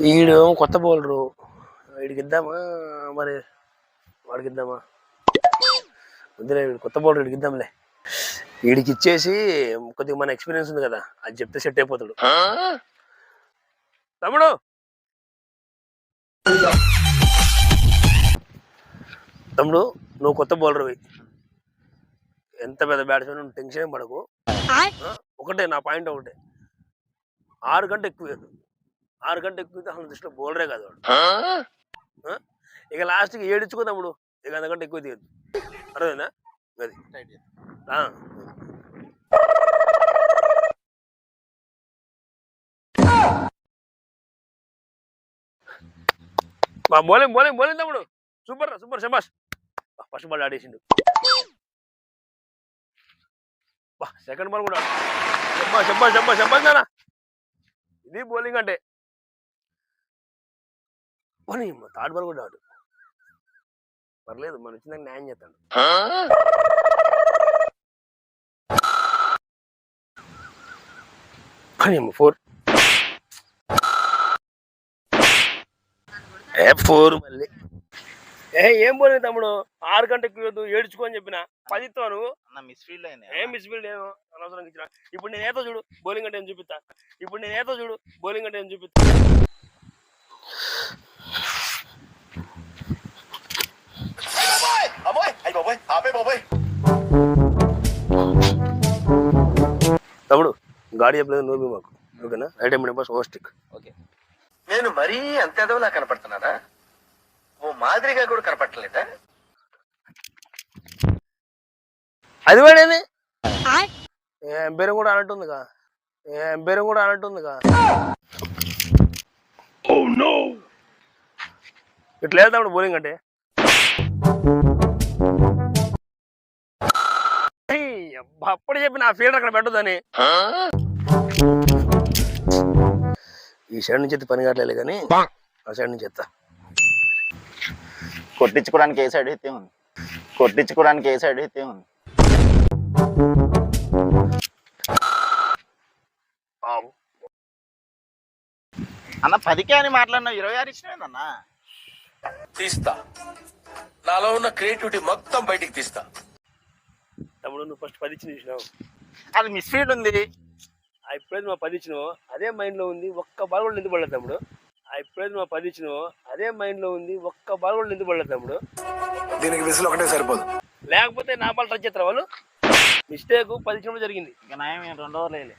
వీడు కొత్త బౌలరు, వీడికి ఇద్దామా మరి వాడికి ఇద్దామా? వద్దులే, వీడు కొత్త బౌలర్, వీడికి ఇద్దాంలే. వీడికి ఇచ్చేసి కొద్దిగా మన ఎక్స్పీరియన్స్ ఉంది కదా, అది చెప్తే సెట్ అయిపోతాడు. తమ్ముడు తమ్ముడు నువ్వు కొత్త బౌలర్వి, ఎంత పెద్ద బ్యాట్స్మెన్, నువ్వు టెన్షన్ ఏం పడకు. ఒకటే నా పాయింట్, ఒకటే 6 గంట ఎక్కువ 6 గంట ఎక్కువ అసలు దృష్టిలో బౌలరే కాదు వాడు. ఇక లాస్ట్కి ఏడించుకో తమ్ముడు, ఇక అంతకంటే ఎక్కువ తీయద్దు. అర్థమైందా? అది బౌలింగ్ బౌలింగ్ బౌలింగ్ తమ్ముడు, సూపర్ సూపర్, శబాష్. ఫస్ట్ బాల్ ఆడేసిండు, సెకండ్ బాల్ కూడా శబాష్ శబాష్ శబాష్ శబాష్ నాన్న. ఇది బౌలింగ్ అంటే. థర్డ్ బాల్ కూడా ఆడు, పర్లేదు, మన వచ్చిందాక న్యాయం చేస్తాడు. కానీ 4 మళ్ళీ ఏం పోలేదు తమ్ముడు, 6 గంట ఎక్కువ ఏడ్చుకో అని చెప్పిన 10 ఇస్తావు నువ్వు. ఏం మిస్ఫీల్డ్ ఏమో అనవసరం ఇచ్చిన. ఇప్పుడు నేను ఏతో చూడు బౌలింగ్ అంటే ఏం చూపిస్తా, ఇప్పుడు నేను ఏతో చూడు బౌలింగ్ అంటే ఏం చూపిస్తా. తమ్ముడు గాడి చెప్పలేదు నువ్వు మాకు, ఓకేనా? రైట్ హ్యాండ్ బస్ ఓవర్స్టిక్. ఓకే, నేను మరీ అంత ఎదవలా కనపడుతున్నారా? ఓ మాదిరిగా కూడా కనపడలేదా? అది వాడేది ఎంపైర్ కూడా అన్నట్టుందిగా, ఎంపైర్ కూడా అన్నట్టుందిగా. ఇట్లా వెళ్తాడు బౌలింగ్ అంటే. అప్పుడు చెప్పి నా ఫీల్డర్ అక్కడ పెట్టదని. ఈ సైడ్ నుంచి పని కావట్లేదు కానీ ఆ సైడ్ నుంచి ఎత్తా. కొట్టించుకోవడానికి ఏ సైడ్ అయితే ఉంది, కొట్టించుకోవడానికి ఏ సైడ్ అయితే ఉంది. అన్న 10కే అని మాట్లాడినా 26 ఇచ్చినవేందన్నా? తీస్తా, నాలో ఉన్న క్రియేటివిటీ మొత్తం బయటికి తీస్తా. తమ్ముడు నువ్వు ఫస్ట్ 10 ఇచ్చిన చూసినావు, అది మిస్ఫీల్డ్ ఉంది. ఎప్పుడైతే నువ్వు 10 ఇచ్చినావు అదే మైండ్ లో ఉంది, ఒక్క బాల్ కూడా నిందు పడలేదు తమ్ముడు. ఎప్పుడైతే నువ్వు 10 ఇచ్చినావు అదే మైండ్ లో ఉంది, ఒక్క బాల్ కూడా నిందు పడలేదు తమ్ముడు. దీనికి విసులు ఒకటే సరిపోదు, లేకపోతే నా బాల్ టచ్ చేస్తారు వాళ్ళు. మిస్టేక్ 10 ఇచ్చినప్పుడు జరిగింది. ఇక నయం 2 ఓవర్లు వేయలే.